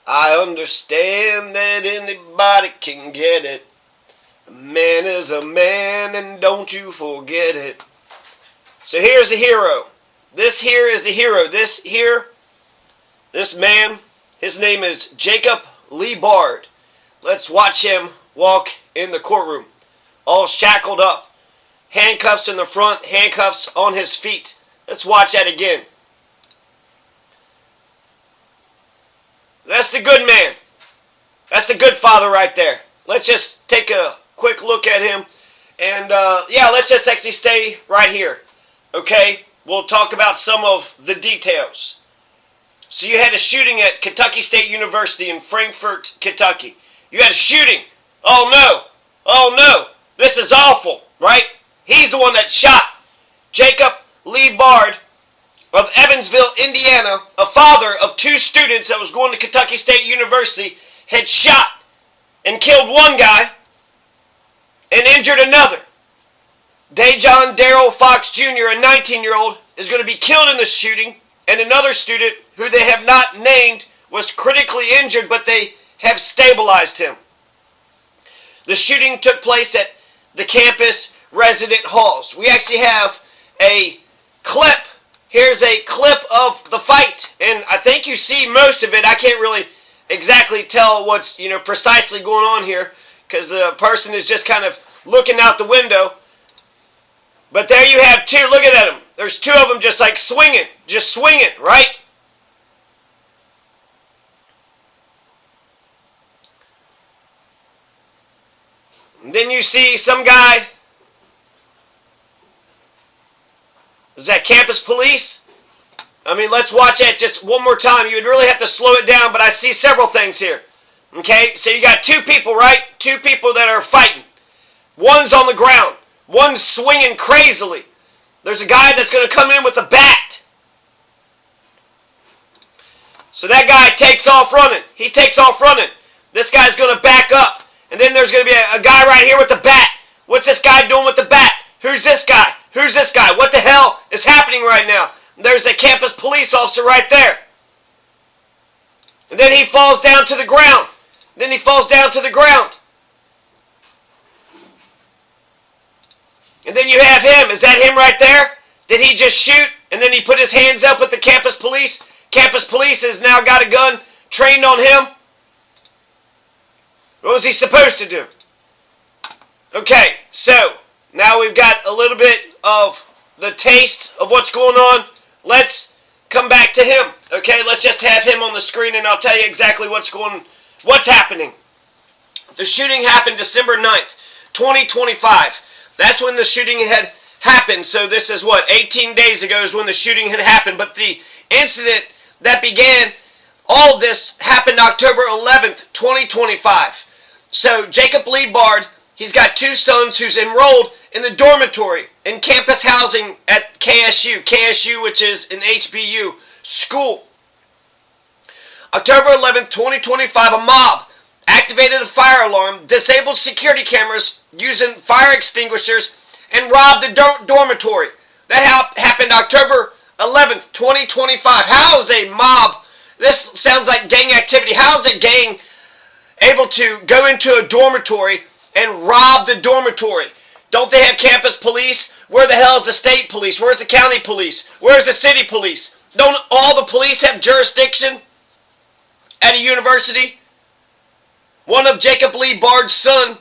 I understand that anybody can get it. A man is a man, and don't you forget it. So here's the hero. This here is the hero. This man, his name is Jacob Lee Bard. Let's watch him walk in the courtroom, all shackled up. Handcuffs in the front, handcuffs on his feet. Let's watch that again. That's the good man. That's the good father right there. Let's just take a quick look at him. And let's just actually stay right here. Okay? We'll talk about some of the details. So you had a shooting at Kentucky State University in Frankfort, Kentucky. You had a shooting. Oh no. Oh no. This is awful, right? He's the one that shot. Jacob Lee Bard of Evansville, Indiana, a father of two students that was going to Kentucky State University, had shot and killed one guy and injured another. Dejon Darrell Fox Jr., a 19-year-old, is going to be killed in the shooting, and another student, who they have not named, was critically injured, but they have stabilized him. The shooting took place at the campus resident halls. We actually have a clip. Here's a clip of the fight, and I think you see most of it. I can't really exactly tell what's precisely going on here because the person is just kind of looking out the window. But there you have two. Look at them. There's two of them just like swinging, right? And then you see some guy. Is that campus police? I mean, let's watch that just one more time. You would really have to slow it down, but I see several things here. Okay, so you got two people, right? Two people that are fighting. One's on the ground. One's swinging crazily. There's a guy that's going to come in with a bat. So that guy takes off running. He takes off running. This guy's going to back up. And then there's going to be a guy right here with a bat. What's this guy doing with the bat? Who's this guy? Who's this guy? What the hell is happening right now? There's a campus police officer right there. And then he falls down to the ground. Then he falls down to the ground. And then you have him. Is that him right there? Did he just shoot? And then he put his hands up at the campus police? Campus police has now got a gun trained on him. What was he supposed to do? Okay, so now we've got a little bit of the taste of what's going on. Let's come back to him. Okay, let's just have him on the screen and I'll tell you exactly what's happening. The shooting happened December 9th, 2025. That's when the shooting had happened. So this is 18 days ago is when the shooting had happened. But the incident that began all of this happened October 11th, 2025. So Jacob Lee Bard, he's got two sons who's enrolled in the dormitory in campus housing at KSU, which is an HBU school. October 11th, 2025, a mob activated a fire alarm, disabled security cameras using fire extinguishers, and robbed the dormitory. That happened October 11th, 2025. How is a mob, this sounds like gang activity, how is a gang able to go into a dormitory and rob the dormitory? Don't they have campus police? Where the hell is the state police? Where's the county police? Where's the city police? Don't all the police have jurisdiction at a university? One of Jacob Lee Bard's son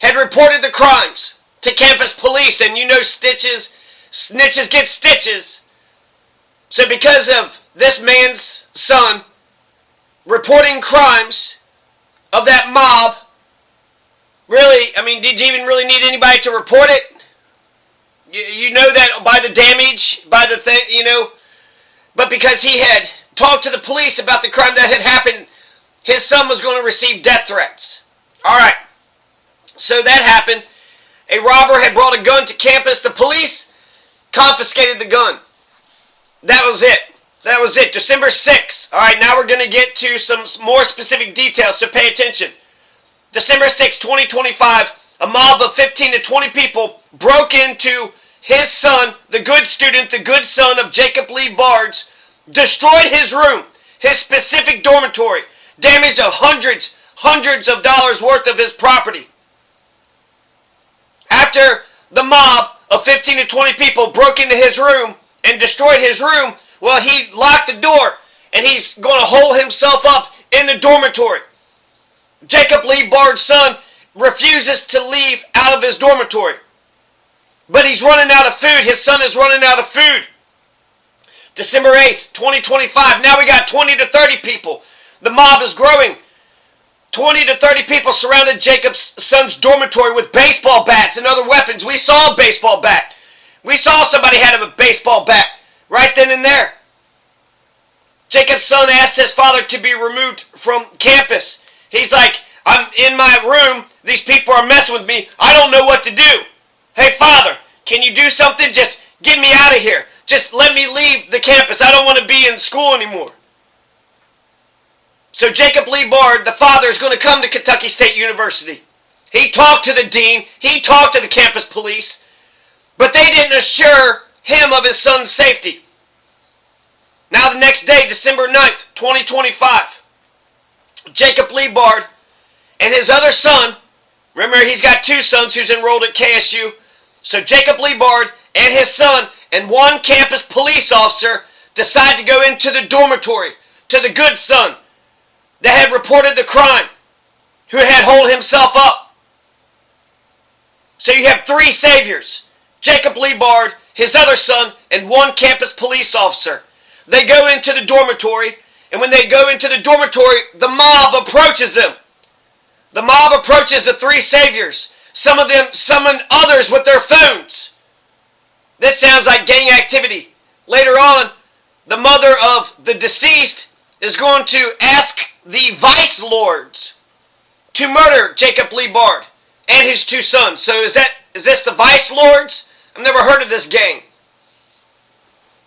had reported the crimes to campus police, and snitches get stitches. So because of this man's son reporting crimes of that mob, really, I mean, did you even really need anybody to report it? You know that by the damage, by the thing, but because he had talked to the police about the crime that had happened, his son was going to receive death threats. Alright, so that happened. A robber had brought a gun to campus. The police confiscated the gun. That was it. December 6th. Alright, now we're going to get to some more specific details, so pay attention. December 6, 2025, a mob of 15 to 20 people broke into his son, the good student, the good son of Jacob Lee Bard's, destroyed his room, his specific dormitory. damage of hundreds of dollars worth of his property. After the mob of 15 to 20 people broke into his room and destroyed his room, well, he locked the door and he's going to hole himself up in the dormitory. Jacob Lee Bard's son refuses to leave out of his dormitory. But he's running out of food. His son is running out of food. December 8th, 2025. Now we got 20 to 30 people. The mob is growing. 20 to 30 people surrounded Jacob's son's dormitory with baseball bats and other weapons. We saw a baseball bat. We saw somebody had a baseball bat right then and there. Jacob's son asked his father to be removed from campus. He's like, I'm in my room. These people are messing with me. I don't know what to do. Hey, Father, can you do something? Just get me out of here. Just let me leave the campus. I don't want to be in school anymore. So Jacob Lee Bard, the father, is going to come to Kentucky State University. He talked to the dean. He talked to the campus police. But they didn't assure him of his son's safety. Now the next day, December 9th, 2025, Jacob Lee Bard and his other son, remember he's got two sons who's enrolled at KSU, so Jacob Lee Bard and his son and one campus police officer decide to go into the dormitory to the good son that had reported the crime, who had holed himself up. So you have three saviors, Jacob Lee Bard, his other son, and one campus police officer. They go into the dormitory, and when they go into the dormitory, the mob approaches them. The mob approaches the three saviors. Some of them summon others with their phones. This sounds like gang activity. Later on, the mother of the deceased is going to ask the vice lords to murder Jacob Lee Bard and his two sons. So is this the vice lords? I've never heard of this gang.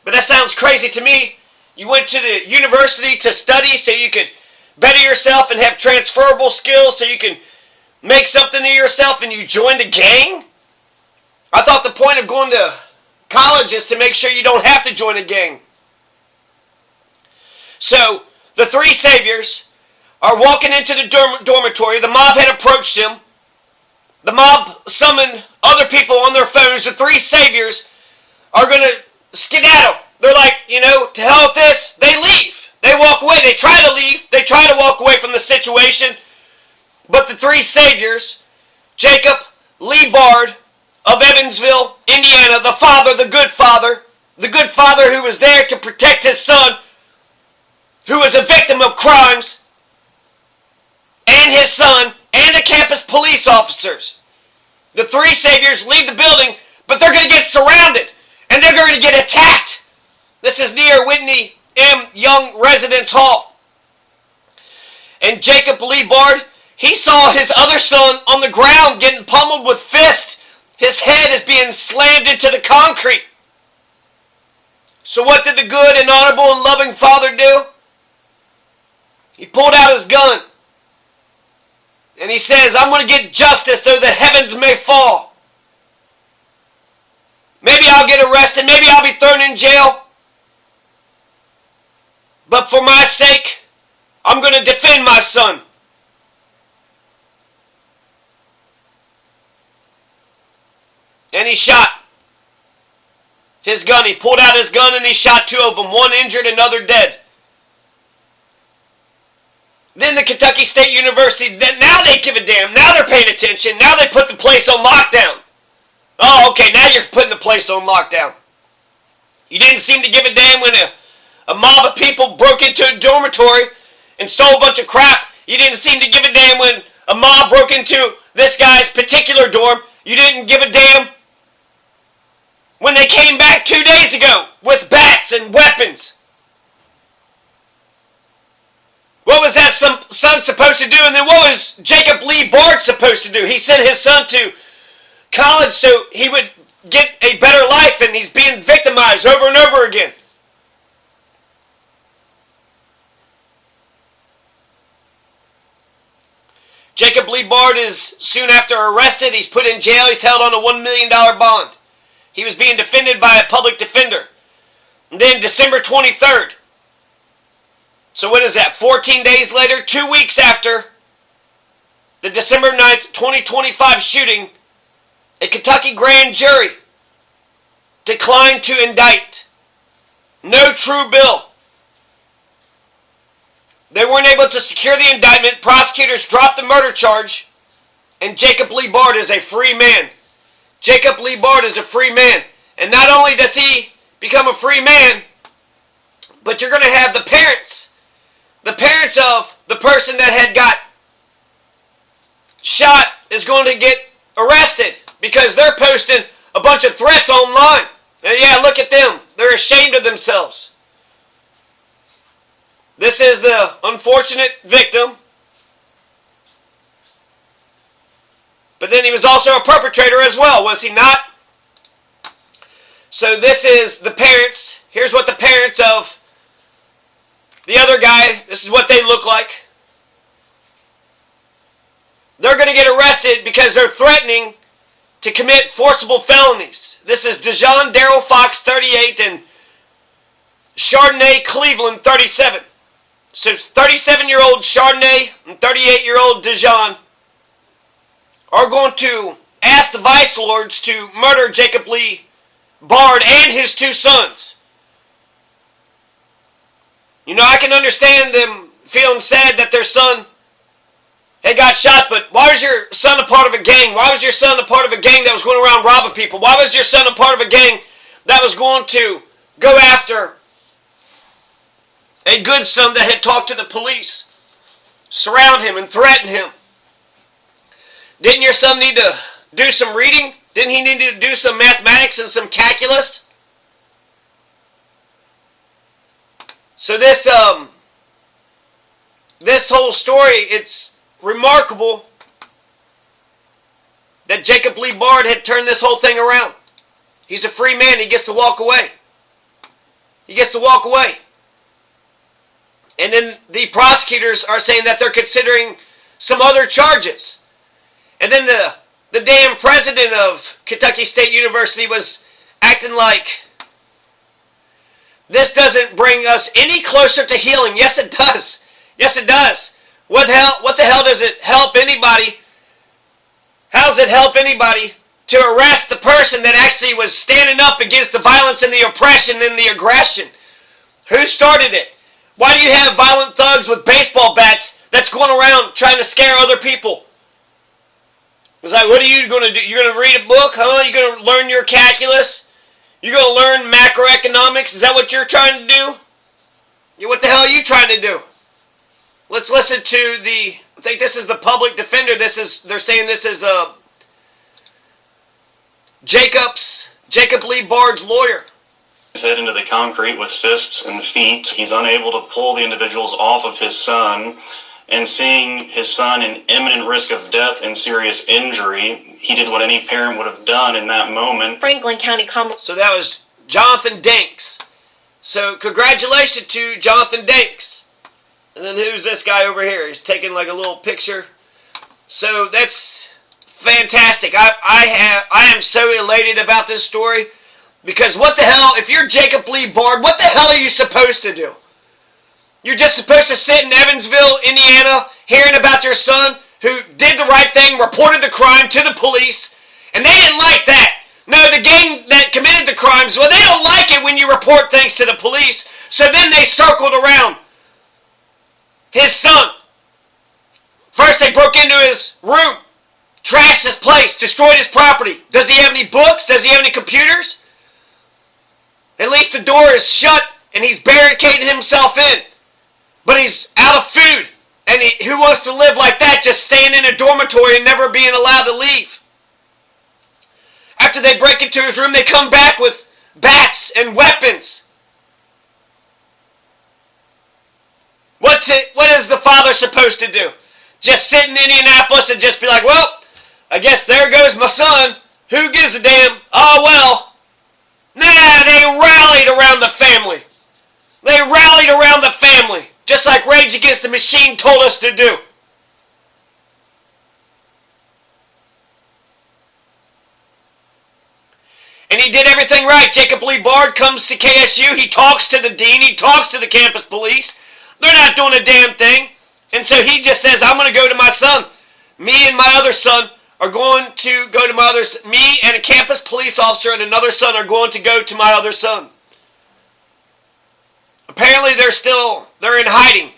But that sounds crazy to me. You went to the university to study so you could better yourself and have transferable skills so you can make something of yourself, and you joined a gang? I thought the point of going to college is to make sure you don't have to join a gang. So the three saviors are walking into the dormitory. The mob had approached him. The mob summoned other people on their phones. The three saviors are going to skedaddle. They're like, to hell with this. They leave. They walk away. They try to leave. They try to walk away from the situation. But the three saviors, Jacob Lee Bard of Evansville, Indiana, the good father who was there to protect his son, who was a victim of crimes, and his son, and the campus police officers. The three saviors leave the building, but they're going to get surrounded, and they're going to get attacked. This is near Whitney M. Young Residence Hall. And Jacob Lee Bard, he saw his other son on the ground getting pummeled with fists. His head is being slammed into the concrete. So what did the good and honorable and loving father do? He pulled out his gun. And he says, I'm going to get justice though the heavens may fall. Maybe I'll get arrested. Maybe I'll be thrown in jail. But for my sake, I'm going to defend my son. And he shot his gun. He pulled out his gun and he shot two of them. One injured, another dead. Then the Kentucky State University, now they give a damn. Now they're paying attention. Now they put the place on lockdown. Oh, okay, now you're putting the place on lockdown. You didn't seem to give a damn when a mob of people broke into a dormitory and stole a bunch of crap. You didn't seem to give a damn when a mob broke into this guy's particular dorm. You didn't give a damn when they came back 2 days ago with bats and weapons. What was that son supposed to do? And then what was Jacob Lee Bard supposed to do? He sent his son to college so he would get a better life, and he's being victimized over and over again. Jacob Lee Bard is soon after arrested. He's put in jail. He's held on a $1 million bond. He was being defended by a public defender. And then December 23rd, So what is that? 14 days later, 2 weeks after the December 9th, 2025 shooting, a Kentucky grand jury declined to indict. No true bill. They weren't able to secure the indictment. Prosecutors dropped the murder charge, and Jacob Lee Bard is a free man. Jacob Lee Bard is a free man. And not only does he become a free man, but you're going to have the parents of the person that had got shot is going to get arrested because they're posting a bunch of threats online. And yeah, look at them. They're ashamed of themselves. This is the unfortunate victim. But then he was also a perpetrator as well, was he not? So this is the parents. Here's what the parents of the other guy, this is what they look like. They're going to get arrested because they're threatening to commit forcible felonies. This is Dejon Darrell Fox, 38, and Chardonnay Cleveland, 37. So 37-year-old Chardonnay and 38-year-old Dejon are going to ask the vice lords to murder Jacob Lee Bard and his two sons. You know, I can understand them feeling sad that their son had got shot, but why was your son a part of a gang? Why was your son a part of a gang that was going around robbing people? Why was your son a part of a gang that was going to go after a good son that had talked to the police, surround him and threaten him? Didn't your son need to do some reading? Didn't he need to do some mathematics and some calculus? So this whole story, it's remarkable that Jacob Lee Bard had turned this whole thing around. He's a free man. He gets to walk away. He gets to walk away. And then the prosecutors are saying that they're considering some other charges. And then the damn president of Kentucky State University was acting like this doesn't bring us any closer to healing. Yes, it does. Yes, it does. What the hell does it help anybody? How does it help anybody to arrest the person that actually was standing up against the violence and the oppression and the aggression? Who started it? Why do you have violent thugs with baseball bats that's going around trying to scare other people? It's like, what are you going to do? You're going to read a book, huh? You're going to learn your calculus? You're going to learn macroeconomics? Is that what you're trying to do? Yeah, what the hell are you trying to do? Let's listen to I think this is the public defender. They're saying this is Jacob Lee Bard's lawyer. His head into the concrete with fists and feet. He's unable to pull the individuals off of his son. And seeing his son in imminent risk of death and serious injury, he did what any parent would have done in that moment. Franklin County Commonwealth. So that was Jonathan Danks. So congratulations to Jonathan Danks. And then who's this guy over here? He's taking like a little picture. So that's fantastic. I am so elated about this story because what the hell, if you're Jacob Lee Bard, what the hell are you supposed to do? You're just supposed to sit in Evansville, Indiana, hearing about your son who did the right thing, reported the crime to the police, and they didn't like that. No, the gang that committed the crimes, well, they don't like it when you report things to the police, so then they circled around his son. First, they broke into his room, trashed his place, destroyed his property. Does he have any books? Does he have any computers? At least the door is shut, and he's barricading himself in. But he's out of food. And who wants to live like that, just staying in a dormitory and never being allowed to leave? After they break into his room, they come back with bats and weapons. What is the father supposed to do? Just sit in Indianapolis and just be like, well, I guess there goes my son. Who gives a damn? Oh, well. Nah, they rallied around the family. They rallied around the family. Just like Rage Against the Machine told us to do. And he did everything right. Jacob Lee Bard comes to KSU. He talks to the dean. He talks to the campus police. They're not doing a damn thing. And so he just says, I'm going to go to my son. Me and my other son are going to go to my other son. Me and a campus police officer and another son are going to go to my other son. Apparently they're in hiding.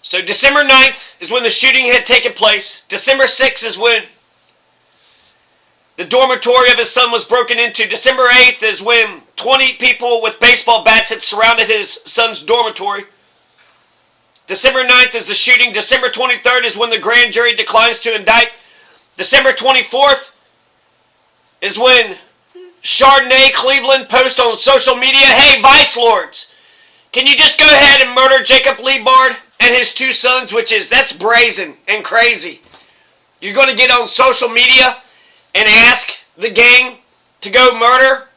So December 9th is when the shooting had taken place. December 6th is when the dormitory of his son was broken into. December 8th is when 20 people with baseball bats had surrounded his son's dormitory. December 9th is the shooting. December 23rd is when the grand jury declines to indict. December 24th is when Chardonnay Cleveland posts on social media, hey, Vice Lords, can you just go ahead and murder Jacob Lee Bard and his two sons, that's brazen and crazy. You're going to get on social media and ask the gang to go murder?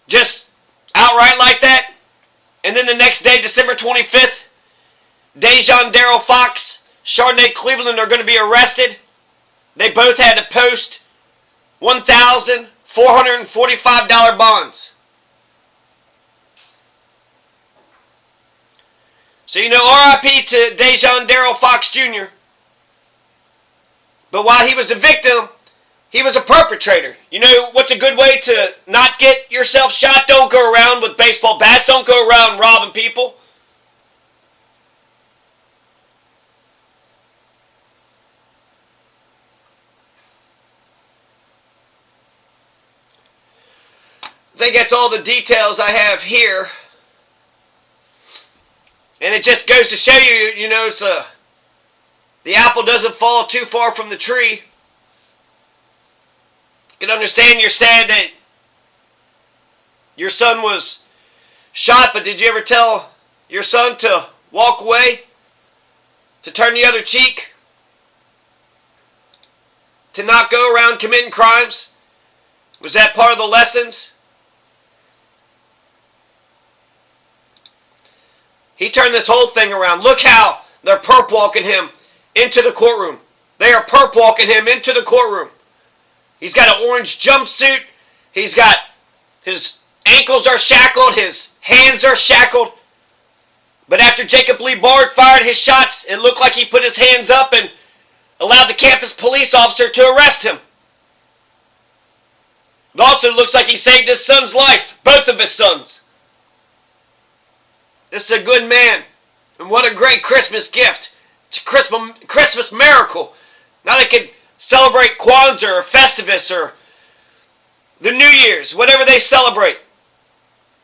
Just outright like that? And then the next day, December 25th, Dejan Darrell Fox, Chardonnay Cleveland are going to be arrested. They both had to post $1,445 bonds. So RIP to Dejan Darrell Fox Jr. But while he was a victim, he was a perpetrator. You know what's a good way to not get yourself shot? Don't go around with baseball bats. Don't go around robbing people. I think that's all the details I have here. And it just goes to show you, the apple doesn't fall too far from the tree. You can understand you're sad that your son was shot, but did you ever tell your son to walk away, to turn the other cheek, to not go around committing crimes? Was that part of the lessons? He turned this whole thing around. Look how they're perp walking him into the courtroom. They are perp walking him into the courtroom. He's got an orange jumpsuit. He's got his ankles are shackled. His hands are shackled. But after Jacob Lee Bard fired his shots, it looked like he put his hands up and allowed the campus police officer to arrest him. It also looks like he saved his son's life. Both of his sons. This is a good man. And what a great Christmas gift. It's a Christmas miracle. Now they can celebrate Kwanzaa or Festivus or the New Year's, whatever they celebrate.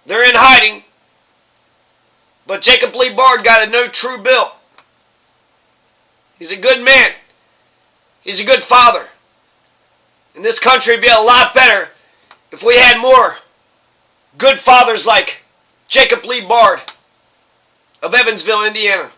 They're in hiding. But Jacob Lee Bard got a no true bill. He's a good man. He's a good father. And this country would be a lot better if we had more good fathers like Jacob Lee Bard of Evansville, Indiana.